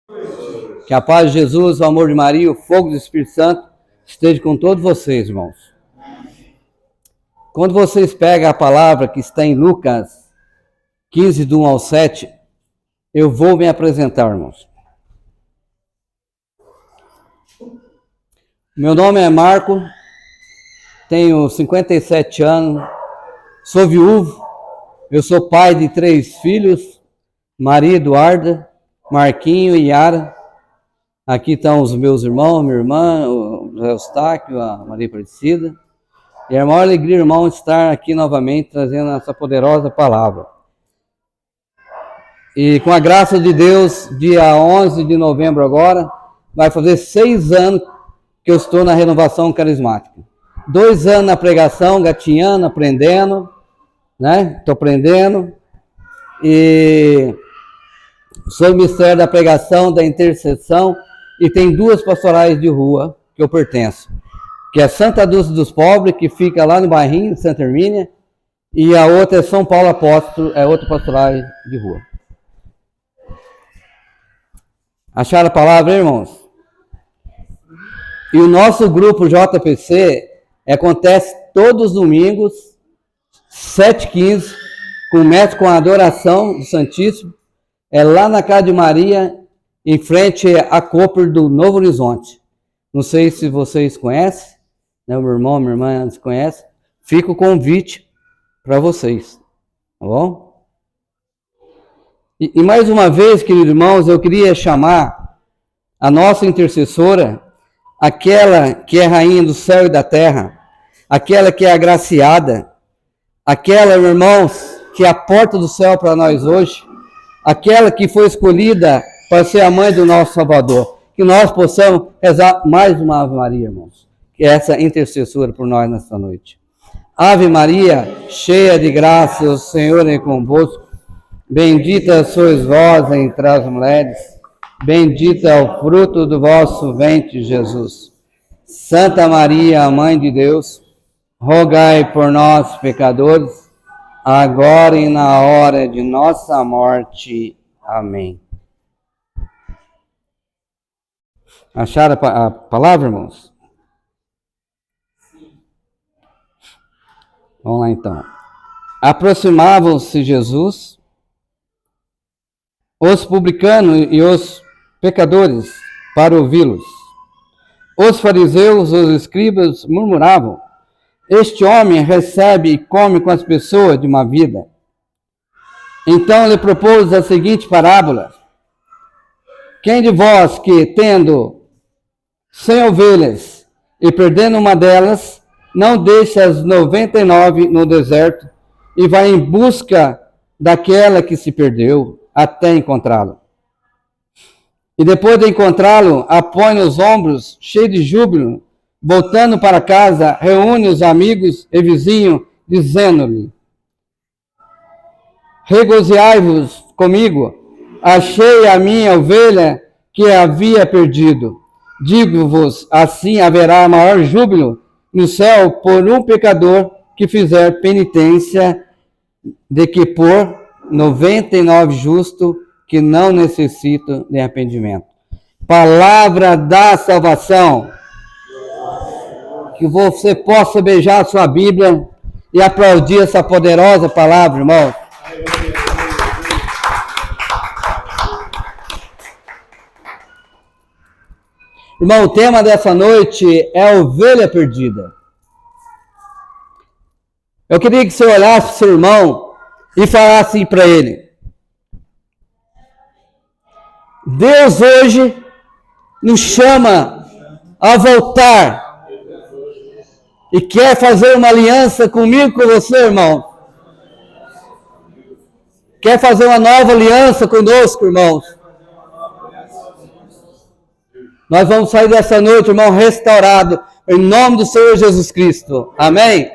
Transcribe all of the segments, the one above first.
Que a paz de Jesus, o amor de Maria, o fogo do Espírito Santo esteja com todos vocês, irmãos. Quando vocês pegam a palavra que está em Lucas 15, do 1 ao 7, eu vou me apresentar, irmãos. Meu nome é Marco, tenho 57 anos, sou viúvo, eu sou pai de 3 filhos, Maria Eduarda, Marquinho e Yara. Aqui estão os meus irmãos, minha irmã, o José Eustáquio, a Maria Aparecida. E é a maior alegria, irmão, estar aqui novamente trazendo essa poderosa palavra. E com a graça de Deus, dia 11 de novembro agora, vai fazer 6 anos que eu estou na renovação carismática. 2 anos na pregação, gatinhando, aprendendo, né? Estou aprendendo. E sou o ministério da pregação, da intercessão, e tem 2 pastorais de rua que eu pertenço, que é Santa Dulce dos Pobres, que fica lá no bairrinho de Santa Hermínia, e a outra é São Paulo Apóstolo, é outro pastoral de rua. Acharam a palavra, irmãos? E o nosso grupo JPC acontece todos os domingos, 7h15, começa com a adoração do Santíssimo, é lá na Casa de Maria, em frente à Cooper do Novo Horizonte. Não sei se vocês conhecem, né? O meu irmão, minha irmã se conhecem. Fica o convite para vocês, tá bom? E mais uma vez, queridos irmãos, eu queria chamar a nossa intercessora, aquela que é rainha do céu e da terra, aquela que é agraciada, aquela, meus irmãos, que é a porta do céu para nós hoje, aquela que foi escolhida para ser a mãe do nosso Salvador. Que nós possamos rezar mais uma Ave Maria, irmãos. Que é essa intercessora por nós nesta noite. Ave Maria, cheia de graça, o Senhor é convosco. Bendita sois vós entre as mulheres. Bendito é o fruto do vosso ventre, Jesus. Santa Maria, Mãe de Deus, rogai por nós, pecadores, agora e na hora de nossa morte. Amém. Acharam a palavra, irmãos? Vamos lá, então. Aproximavam-se Jesus, os publicanos e os pecadores, para ouvi-los. Os fariseus, os escribas, murmuravam: este homem recebe e come com as pessoas de uma vida. Então lhe propôs a seguinte parábola: quem de vós que, tendo 100 ovelhas e perdendo uma delas, não deixa as 99 no deserto e vai em busca daquela que se perdeu até encontrá-la? E depois de encontrá-lo, a põe nos ombros, cheio de júbilo, voltando para casa, reúne os amigos e vizinhos, dizendo-lhe: regozijai-vos comigo, achei a minha ovelha que havia perdido. Digo-vos, assim haverá maior júbilo no céu por um pecador que fizer penitência de que por 99 justos que não necessitam de arrependimento. Palavra da salvação. Que você possa beijar a sua Bíblia e aplaudir essa poderosa palavra, irmão. Irmão, o tema dessa noite é a ovelha perdida. Eu queria que você olhasse para o seu irmão e falasse para ele: Deus hoje nos chama a voltar e quer fazer uma aliança comigo, com você, irmão. Quer fazer uma nova aliança conosco, irmãos. Nós vamos sair dessa noite, irmão, restaurado, em nome do Senhor Jesus Cristo. Amém?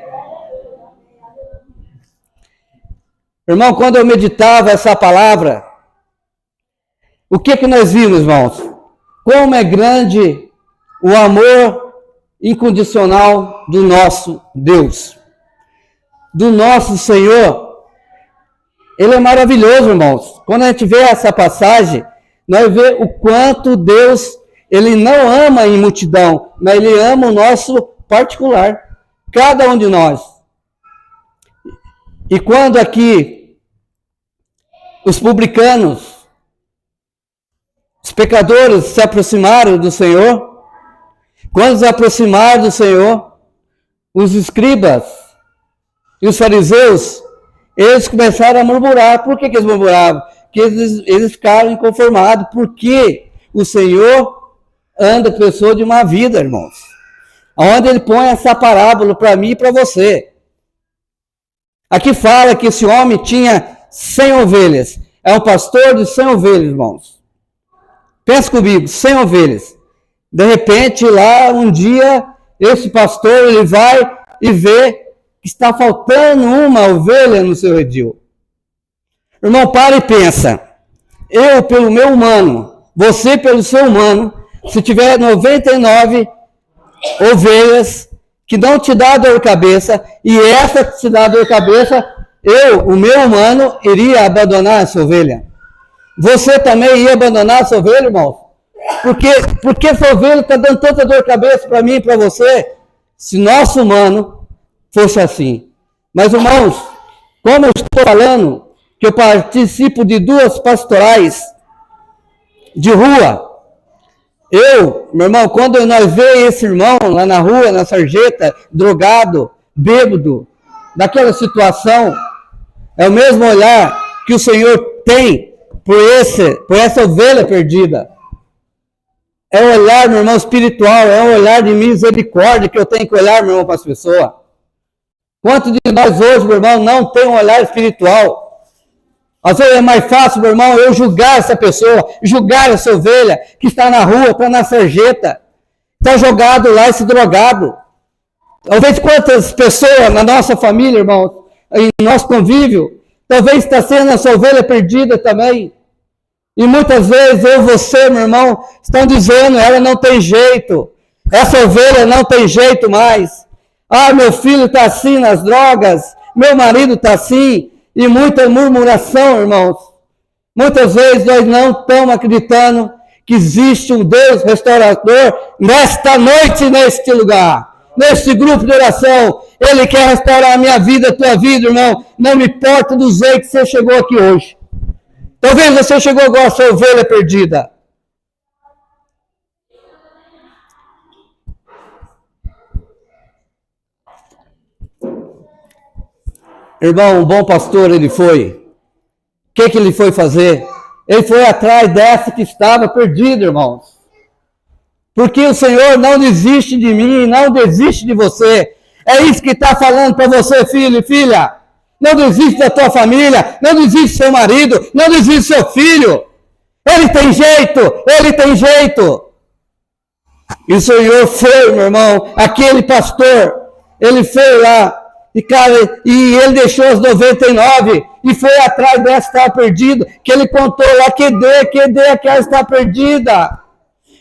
Irmão, quando eu meditava essa palavra, o que nós vimos, irmãos? Como é grande o amor incondicional do nosso Deus, do nosso Senhor. Ele é maravilhoso, irmãos. Quando a gente vê essa passagem, nós vemos o quanto Deus, Ele não ama em multidão, mas Ele ama o nosso particular, cada um de nós. E quando aqui os publicanos, os pecadores se aproximaram do Senhor, quando se aproximaram do Senhor, os escribas e os fariseus, eles começaram a murmurar. Por que eles murmuravam? Porque eles ficaram inconformados, porque o Senhor anda com a pessoa de uma vida, irmãos. Onde Ele põe essa parábola para mim e para você. Aqui fala que esse homem tinha 100 ovelhas. É um pastor de 100 ovelhas, irmãos. Pensa comigo, 100 ovelhas. De repente, lá um dia, esse pastor ele vai e vê que está faltando uma ovelha no seu redil. Irmão, para e pensa. Eu pelo meu humano, você pelo seu humano, se tiver 99 ovelhas que não te dá dor de cabeça, e essa que te dá dor de cabeça, o meu humano, iria abandonar essa ovelha. Você também ia abandonar essa ovelha, irmão? Porque essa ovelha está dando tanta dor de cabeça para mim e para você? Se nosso humano fosse assim. Mas, irmãos, como eu estou falando, que eu participo de 2 pastorais de rua, meu irmão, quando nós vemos esse irmão lá na rua, na sarjeta, drogado, bêbado, daquela situação, é o mesmo olhar que o Senhor tem por essa ovelha perdida. É um olhar, meu irmão, espiritual, é um olhar de misericórdia que eu tenho que olhar, meu irmão, para as pessoas. Quantos de nós hoje, meu irmão, não tem um olhar espiritual? Às vezes é mais fácil, meu irmão, eu julgar essa pessoa, julgar essa ovelha que está na rua, está na sarjeta, está jogado lá esse drogado. Talvez quantas pessoas na nossa família, irmão, em nosso convívio, talvez está sendo essa ovelha perdida também. E muitas vezes eu e você, meu irmão, estão dizendo, ela não tem jeito, essa ovelha não tem jeito mais. Ah, meu filho está assim nas drogas, meu marido está assim, e muita murmuração, irmãos. Muitas vezes nós não estamos acreditando que existe um Deus restaurador nesta noite, neste lugar, neste grupo de oração. Ele quer restaurar a minha vida, a tua vida, irmão. Não me importa do jeito que você chegou aqui hoje. Talvez você chegou igual a sua ovelha perdida. Irmão, um bom pastor ele foi. O que ele foi fazer? Ele foi atrás dessa que estava perdida, irmãos. Porque o Senhor não desiste de mim, não desiste de você. É isso que está falando para você, filho e filha. Não desiste da tua família, não desiste do seu marido, não desiste do seu filho. Ele tem jeito, ele tem jeito. E o Senhor foi, meu irmão, aquele pastor, ele foi lá, e ele deixou as 99 e foi atrás dessa que estava perdida, que ele contou lá, cadê aquela está perdida?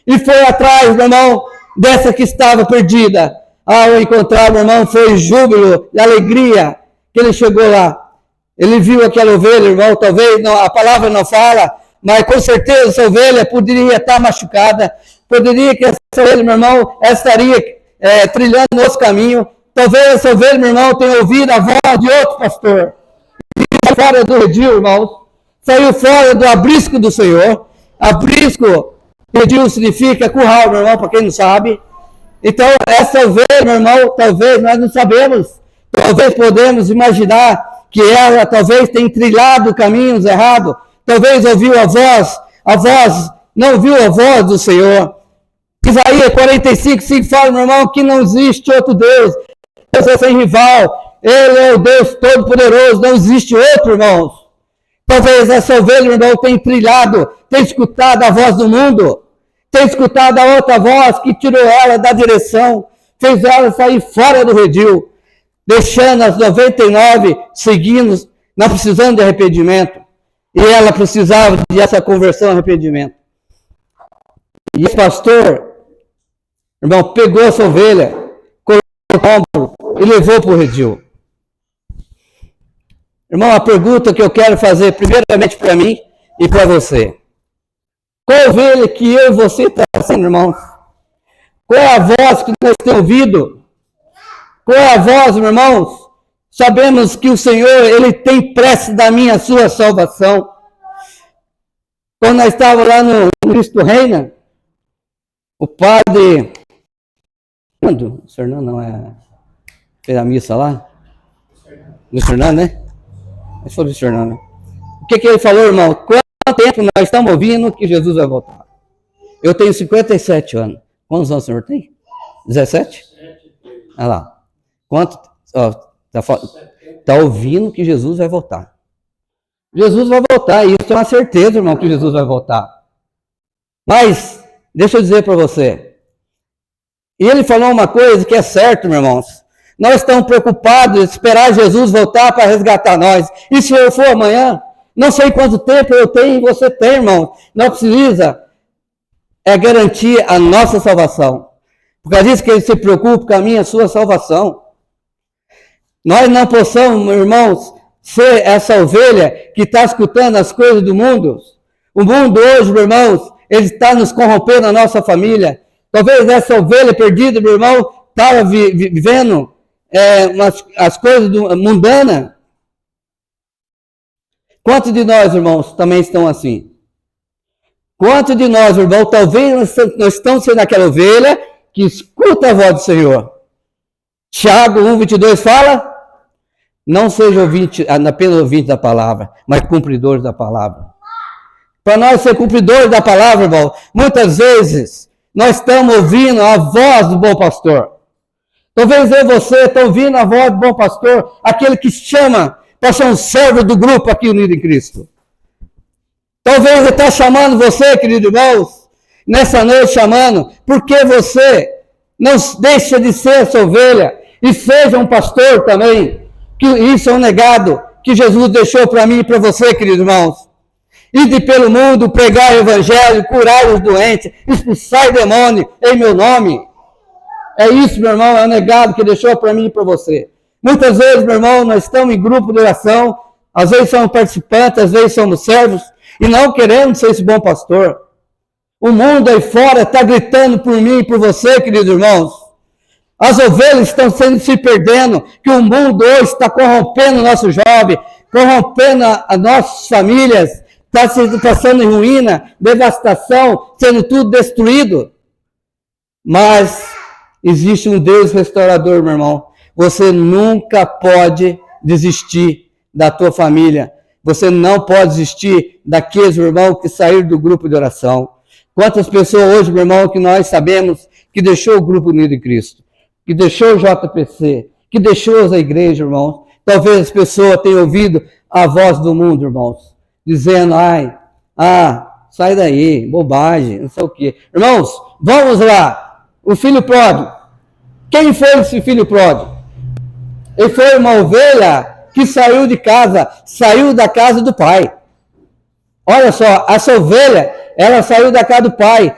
E foi atrás, meu irmão, dessa que estava perdida. Ao encontrar, meu irmão, foi júbilo e alegria que ele chegou lá. Ele viu aquela ovelha, irmão, talvez não, a palavra não fala, mas com certeza essa ovelha poderia estar machucada, poderia que essa ovelha, meu irmão, estaria trilhando nosso caminho. Talvez essa ovelha, meu irmão, tenha ouvido a voz de outro pastor. Saiu fora do redil, irmãos. Saiu fora do abrisco do Senhor. Abrisco, redil significa curral, meu irmão, para quem não sabe. Então, essa ovelha, meu irmão, talvez nós não sabemos. Talvez podemos imaginar que ela talvez tenha trilhado caminhos errados. Talvez ouviu a voz, não ouviu a voz do Senhor. Isaías 45:5 fala, meu irmão, que não existe outro Deus. Deus é sem rival, Ele é o Deus Todo-Poderoso, não existe outro, irmãos. Talvez essa ovelha, meu irmão, tenha trilhado, tenha escutado a voz do mundo, tenha escutado a outra voz que tirou ela da direção, fez ela sair fora do redil, deixando as 99 seguindo, não precisando de arrependimento. E ela precisava dessa conversão e arrependimento. E esse pastor, irmão, pegou essa ovelha, colocou no ombro e levou para o redil. Irmão, a pergunta que eu quero fazer primeiramente para mim e para você. Qual ovelha que eu e você estamos sendo, irmãos? Qual é a voz que nós temos ouvido? Qual é a voz, irmãos? Sabemos que o Senhor, Ele tem pressa da minha, a sua salvação. Quando nós estávamos lá no Cristo Reina, o padre... O Fernando não é... Fez a missa lá? Luiz Fernando, né? Mas foi o Luiz Fernando. O que ele falou, irmão? Quanto tempo nós estamos ouvindo que Jesus vai voltar? Eu tenho 57 anos. Quantos anos o senhor tem? 17? Olha lá. Quanto? Está ouvindo que Jesus vai voltar. Jesus vai voltar. Isso é uma certeza, irmão, que Jesus vai voltar. Mas, deixa eu dizer para você. E ele falou uma coisa que é certo, meus irmãos. Nós estamos preocupados em esperar Jesus voltar para resgatar nós. E se eu for amanhã? Não sei quanto tempo eu tenho e você tem, irmão. Nós precisamos garantir a nossa salvação. Por causa disso que ele se preocupa com a minha, a sua salvação. Nós não possamos, meus irmãos, ser essa ovelha que está escutando as coisas do mundo. O mundo hoje, meus irmãos, ele está nos corrompendo a nossa família. Talvez essa ovelha perdida, meu irmão, estava vivendo as coisas mundanas. Quantos de nós, irmãos, também estão assim? Quantos de nós, irmão, talvez nós estamos sendo aquela ovelha que escuta a voz do Senhor? Tiago 1:22 fala: não seja apenas ouvinte da palavra, mas cumpridores da palavra. Para nós ser cumpridores da palavra, irmão, muitas vezes nós estamos ouvindo a voz do bom pastor. Talvez eu e você estão ouvindo a voz do bom pastor, aquele que chama para ser um servo do grupo aqui unido em Cristo. Talvez ele está chamando você, querido irmãos, nessa noite chamando, porque você não deixa de ser essa ovelha e seja um pastor também, que isso é um legado que Jesus deixou para mim e para você, queridos irmãos. Ide pelo mundo, pregar o evangelho, curar os doentes, expulsar demônio em meu nome. É isso, meu irmão, é um legado que deixou para mim e para você. Muitas vezes, meu irmão, nós estamos em grupo de oração, às vezes somos participantes, às vezes somos servos, e não queremos ser esse bom pastor. O mundo aí fora está gritando por mim e por você, queridos irmãos. As ovelhas estão se perdendo, que o mundo hoje está corrompendo o nosso jovem, corrompendo as nossas famílias, está se passando em ruína, devastação, sendo tudo destruído. Mas existe um Deus restaurador, meu irmão. Você nunca pode desistir da tua família. Você não pode desistir daqueles, meu irmão, que saíram do grupo de oração. Quantas pessoas hoje, meu irmão, que nós sabemos que deixou o grupo unido em Cristo, que deixou o JPC, que deixou a igreja, irmãos. Talvez as pessoas tenham ouvido a voz do mundo, irmãos, dizendo, sai daí, bobagem, não sei o quê. Irmãos, vamos lá. O filho pródigo. Quem foi esse filho pródigo? Ele foi uma ovelha que saiu de casa, saiu da casa do pai. Olha só, essa ovelha, ela saiu da casa do pai.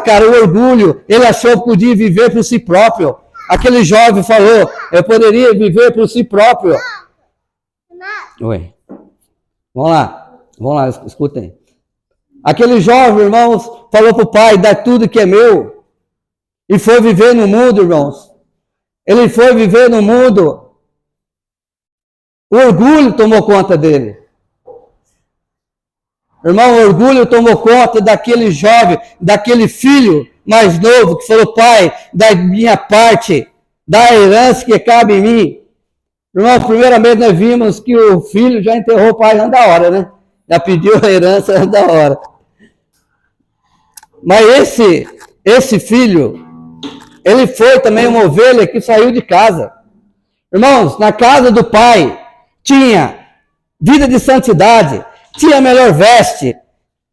Cara, o orgulho, ele achou que podia viver por si próprio. Aquele jovem falou, eu poderia viver por si próprio. Oi. Vamos lá, escutem. Aquele jovem, irmãos, falou para o pai, dá tudo que é meu. E foi viver no mundo, irmãos. Ele foi viver no mundo. O orgulho tomou conta dele. Irmão, o orgulho tomou conta daquele jovem, daquele filho mais novo que falou, pai, da minha parte, da herança que cabe em mim. Irmão, primeiramente nós vimos que o filho já enterrou o pai antes da hora, né? Já pediu a herança antes da hora. Mas esse filho, ele foi também uma ovelha que saiu de casa. Irmãos, na casa do pai, tinha vida de santidade, tinha a melhor veste,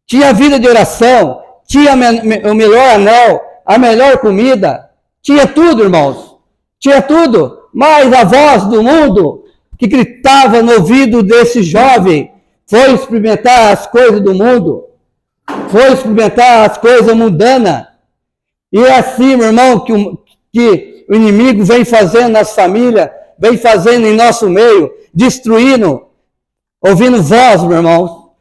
tinha vida de oração, tinha o melhor anel, a melhor comida, tinha tudo, irmãos, tinha tudo. Mas a voz do mundo que gritava no ouvido desse jovem foi experimentar as coisas do mundo, foi experimentar as coisas mundanas. E é assim, meu irmão, que o inimigo vem fazendo nas famílias, vem fazendo em nosso meio, destruindo, ouvindo voz, meu irmão.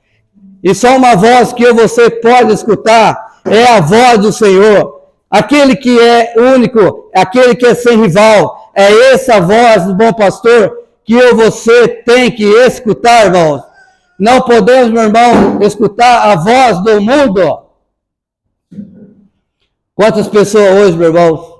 E só uma voz que você pode escutar é a voz do Senhor. Aquele que é único, aquele que é sem rival. É essa voz do bom pastor que eu e você tem que escutar, irmãos. Não podemos, meu irmão, escutar a voz do mundo. Quantas pessoas hoje, meu irmão,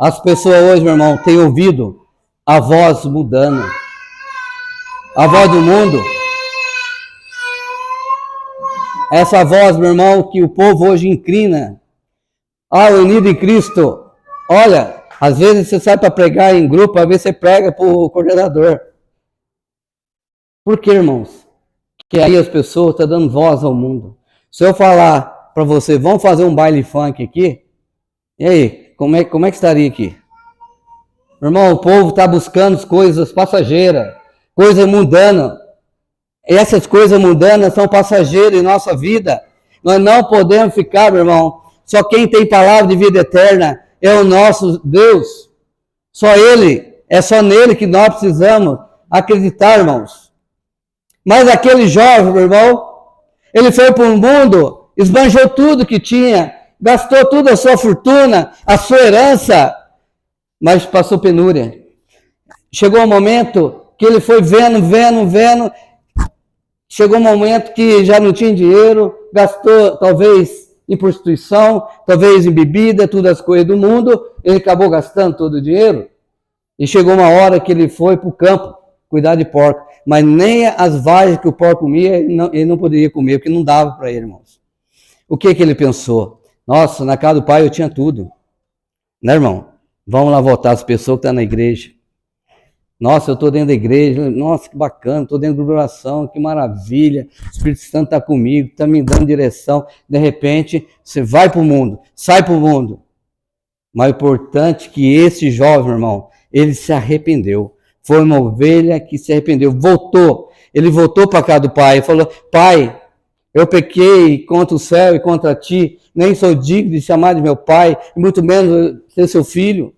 as pessoas hoje, meu irmão, têm ouvido a voz mudando. A voz do mundo. Essa voz, meu irmão, que o povo hoje inclina. Unido em Cristo. Olha, às vezes você sai para pregar em grupo, às vezes você prega para o coordenador. Por que, irmãos? Que aí as pessoas estão dando voz ao mundo. Se eu falar para você, vamos fazer um baile funk aqui? E aí, como é que estaria aqui? Irmão, o povo está buscando coisas passageiras, coisas mundanas. Essas coisas mundanas são passageiras em nossa vida. Nós não podemos ficar, meu irmão. Só quem tem palavra de vida eterna é o nosso Deus. Só Ele. É só nele que nós precisamos acreditar, irmãos. Mas aquele jovem, meu irmão, ele foi para o mundo, esbanjou tudo que tinha, gastou toda a sua fortuna, a sua herança, mas passou penúria. Chegou um momento que ele foi vendo. Chegou um momento que já não tinha dinheiro, gastou talvez em prostituição, talvez em bebida, todas as coisas do mundo, ele acabou gastando todo o dinheiro. E chegou uma hora que ele foi para o campo cuidar de porco, mas nem as vagens que o porco comia, ele não poderia comer, porque não dava para ele, irmãos. O que ele pensou? Nossa, na casa do pai eu tinha tudo. Né, irmão? Vamos lá voltar as pessoas que estão na igreja. Nossa, eu estou dentro da igreja, nossa, que bacana, estou dentro da oração, que maravilha, o Espírito Santo está comigo, está me dando direção. De repente, você vai para o mundo, sai para o mundo. Mas o importante é que esse jovem, irmão, ele se arrependeu. Foi uma ovelha que se arrependeu, voltou. Ele voltou para a casa do pai e falou, pai, eu pequei contra o céu e contra ti, nem sou digno de chamar de meu pai, e muito menos ser seu filho.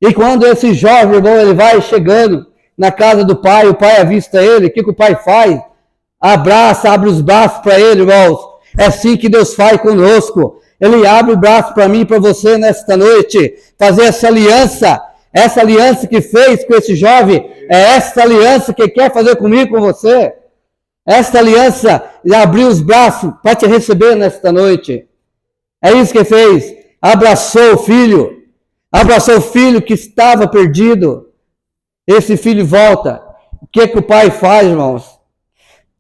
E quando esse jovem, irmão, ele vai chegando na casa do pai, o pai avista ele, o que o pai faz? Abraça, abre os braços para ele, irmãos. É assim que Deus faz conosco. Ele abre o braço para mim e para você nesta noite, fazer essa aliança que fez com esse jovem, é essa aliança que quer fazer comigo, com você. Esta aliança de abrir os braços para te receber nesta noite. É isso que fez. Abraçou o filho que estava perdido. Esse filho volta. O que o pai faz, irmãos?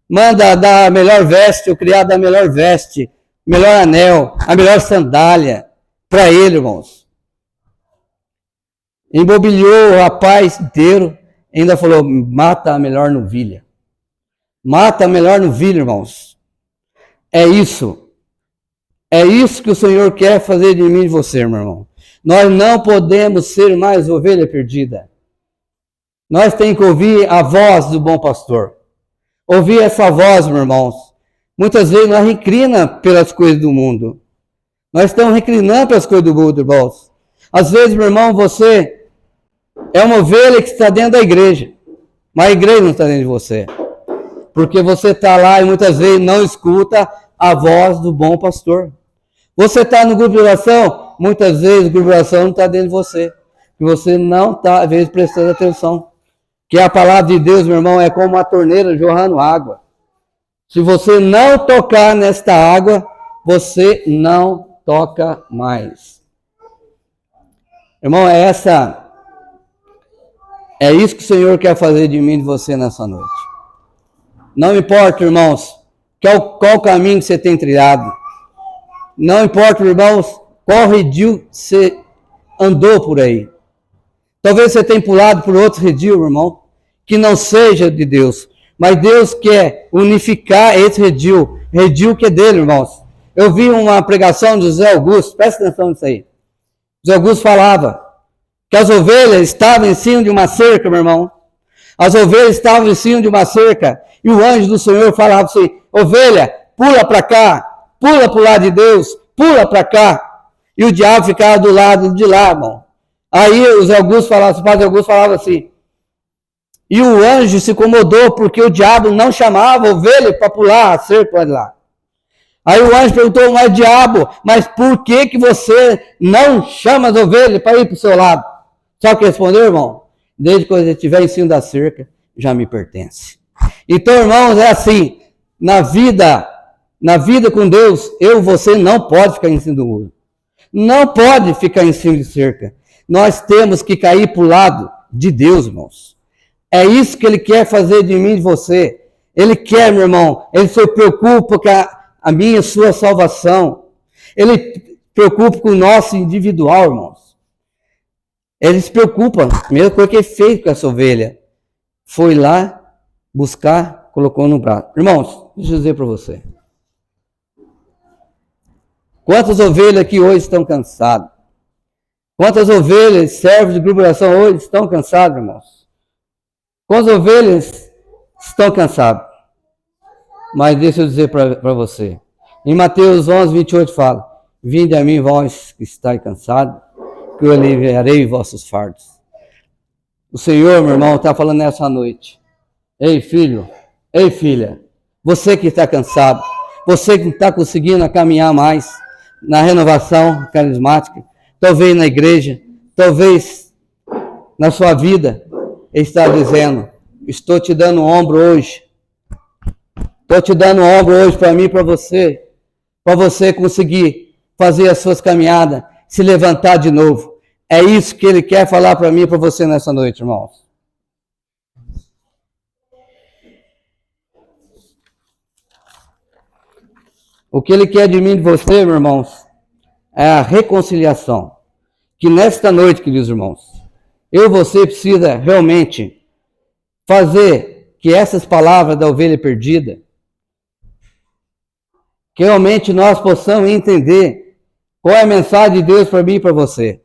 Manda dar a melhor veste, o criado dar a melhor veste, melhor anel, a melhor sandália para ele, irmãos. Imobiliou o rapaz inteiro, ainda falou, mata a melhor novilha. Mata a melhor novilha, irmãos. É isso que o Senhor quer fazer de mim e de você, meu irmão. Nós não podemos ser mais ovelha perdida. Nós temos que ouvir a voz do bom pastor. Ouvir essa voz, meus irmãos. Muitas vezes nós reclinamos pelas coisas do mundo. Nós estamos reclinando pelas coisas do mundo, irmãos. Às vezes, meu irmão, você é uma ovelha que está dentro da igreja, mas a igreja não está dentro de você. Porque você está lá e muitas vezes não escuta a voz do bom pastor. Você está no grupo de oração, muitas vezes o grupo de oração não está dentro de você. E você não está, às vezes, prestando atenção. Que a palavra de Deus, meu irmão, é como uma torneira jorrando água. Se você não tocar nesta água, você não toca mais. Irmão, é isso que o Senhor quer fazer de mim e de você nessa noite. Não importa, irmãos, qual caminho que você tem trilhado. Não importa, irmãos, qual redil você andou por aí. Talvez você tenha pulado por outro redil, irmão, que não seja de Deus. Mas Deus quer unificar esse redil que é dele, irmãos. Eu vi uma pregação de José Augusto, presta atenção nisso aí. José Augusto falava que as ovelhas estavam em cima de uma cerca, meu irmão. As ovelhas estavam em cima de uma cerca e o anjo do Senhor falava assim, ovelha, pula para cá, pula para o lado de Deus, pula para cá. E o diabo ficava do lado de lá, irmão. Aí os padre Augusto falava assim, e o anjo se incomodou porque o diabo não chamava a ovelha para pular a cerca lá. Aí o anjo perguntou, mas diabo, mas por que você não chama as ovelhas para ir para o seu lado? Sabe o que respondeu, irmão? Desde quando ele estiver em cima da cerca, já me pertence. Então, irmãos, é assim, na vida com Deus, você não pode ficar em cima do muro. Não pode ficar em cima de cerca. Nós temos que cair para o lado de Deus, irmãos. É isso que Ele quer fazer de mim e de você. Ele quer, meu irmão, Ele se preocupa com a minha e a sua salvação. Ele se preocupa com o nosso individual, irmãos. Ele se preocupa, a mesma coisa que ele fez com essa ovelha. Foi lá buscar, colocou no braço. Irmãos, deixa eu dizer para você. Quantas ovelhas aqui hoje estão cansadas? Quantas ovelhas, servos de grupo de oração hoje estão cansados, irmãos? Quantas ovelhas estão cansadas? Mas deixa eu dizer para você. Em Mateus 11, 28 fala, vinde a mim, vós que estáis cansados, que eu aliviarei vossos fardos. O Senhor, meu irmão, está falando nessa noite. Ei, filho, ei, filha, você que está cansado, você que não está conseguindo caminhar mais na renovação carismática, talvez na igreja, talvez na sua vida, Ele está dizendo, estou te dando um ombro hoje. Estou te dando um ombro hoje para mim e para você conseguir fazer as suas caminhadas, se levantar de novo. É isso que Ele quer falar para mim e para você nessa noite, irmãos. O que Ele quer de mim e de você, meus irmãos, é a reconciliação. Que nesta noite, queridos irmãos, eu e você precisa realmente fazer que essas palavras da ovelha perdida, que realmente nós possamos entender qual é a mensagem de Deus para mim e para você.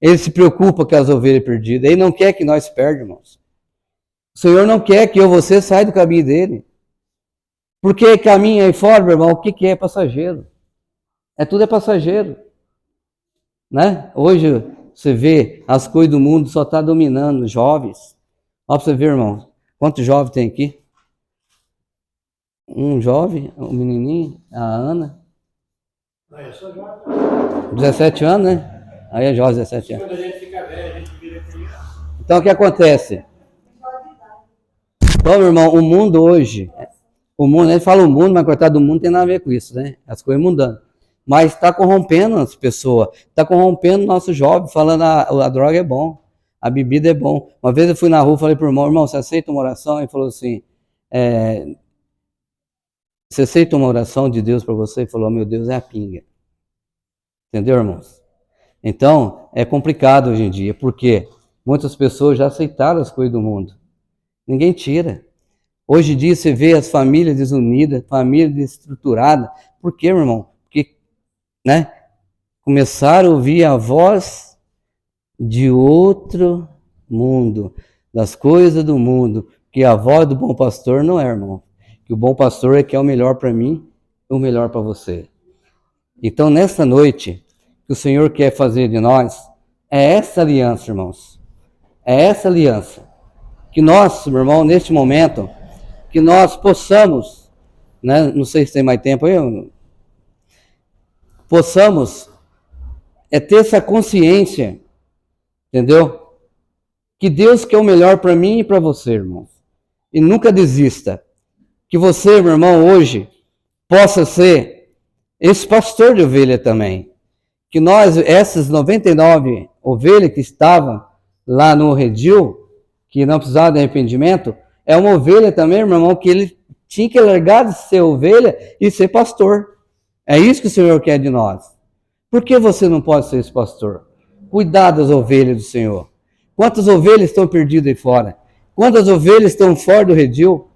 Ele se preocupa com as ovelhas perdidas. Ele não quer que nós perdamos, irmãos. O Senhor não quer que eu e você saia do caminho dele. Porque caminho aí fora, meu irmão, o que é passageiro? Tudo é passageiro. Né? Hoje você vê as coisas do mundo só está dominando os jovens. Olha para você ver, irmão. Quantos jovens tem aqui? Um jovem, um menininho, a Ana. Eu sou jovem. 17 anos, né? Aí é jovem, 17 anos. Quando a gente fica velho, a gente vira criança. Então o que acontece? Então, meu irmão, o mundo hoje, ele fala o mundo, mas coitado do mundo não tem nada a ver com isso, né? As coisas mudando. Mas está corrompendo as pessoas, está corrompendo o nosso jovem, falando a droga é bom, a bebida é bom. Uma vez eu fui na rua e falei para o irmão, você aceita uma oração? Ele falou assim, você aceita uma oração de Deus para você? Ele falou, meu Deus, é a pinga. Entendeu, irmãos? Então, é complicado hoje em dia, porque muitas pessoas já aceitaram as coisas do mundo. Ninguém tira. Hoje em dia você vê as famílias desunidas, famílias desestruturadas. Por quê, meu irmão? Porque, né, começaram a ouvir a voz de outro mundo, das coisas do mundo, que a voz do bom pastor não é, irmão. Que o bom pastor é que é o melhor para mim e o melhor para você. Então, nesta noite, o que o Senhor quer fazer de nós é essa aliança, irmãos. É essa aliança. Que nós, meu irmão, neste momento, que nós possamos, né, não sei se tem mais tempo aí, possamos ter essa consciência, entendeu? Que Deus quer o melhor para mim e para você, irmãos. E nunca desista. Que você, meu irmão, hoje possa ser esse pastor de ovelha também. Que nós, essas 99 ovelhas que estavam lá no redil, que não precisava de arrependimento, é uma ovelha também, meu irmão, que ele tinha que largar de ser ovelha e ser pastor. É isso que o Senhor quer de nós. Por que você não pode ser esse pastor? Cuidar das ovelhas do Senhor. Quantas ovelhas estão perdidas aí fora? Quantas ovelhas estão fora do redil?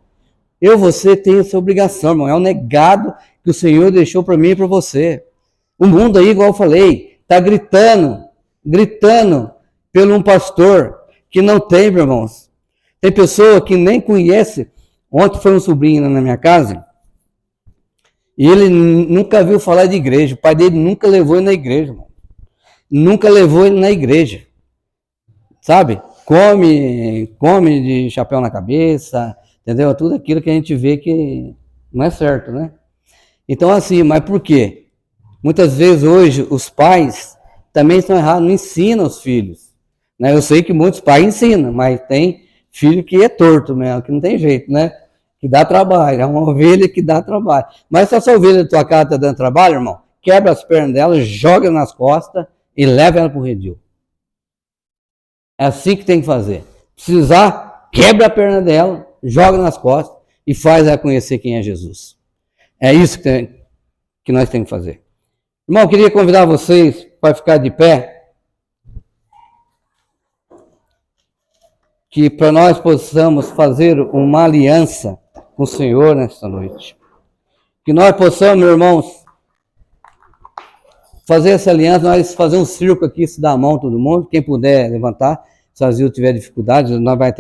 Você tem essa obrigação, irmão. É um negado que o Senhor deixou para mim e para você. O mundo aí, igual eu falei, está gritando pelo um pastor que não tem, meus irmãos. Tem pessoa que nem conhece. Ontem foi um sobrinho na minha casa E ele nunca viu falar de igreja. O pai dele nunca levou ele na igreja, irmão. Nunca levou ele na igreja. Sabe? Come de chapéu na cabeça, entendeu? Tudo aquilo que a gente vê que não é certo, né? Então, assim, mas por quê? Muitas vezes hoje os pais também estão errados, não ensinam os filhos. Né? Eu sei que muitos pais ensinam, mas tem filho que é torto mesmo, que não tem jeito, né? Que dá trabalho, é uma ovelha que dá trabalho. Mas se essa ovelha da tua casa está dando trabalho, irmão, quebra as pernas dela, joga nas costas e leva ela para o redil. É assim que tem que fazer. Precisar, quebra a perna dela, joga nas costas e faz ela conhecer quem é Jesus. É isso que nós temos que fazer. Irmão, eu queria convidar vocês para ficar de pé, que para nós possamos fazer uma aliança com o Senhor nesta noite. Que nós possamos, irmãos, fazer essa aliança, nós fazer um círculo aqui, se dar a mão todo mundo, quem puder levantar, se o Azil tiver dificuldade, nós vai ter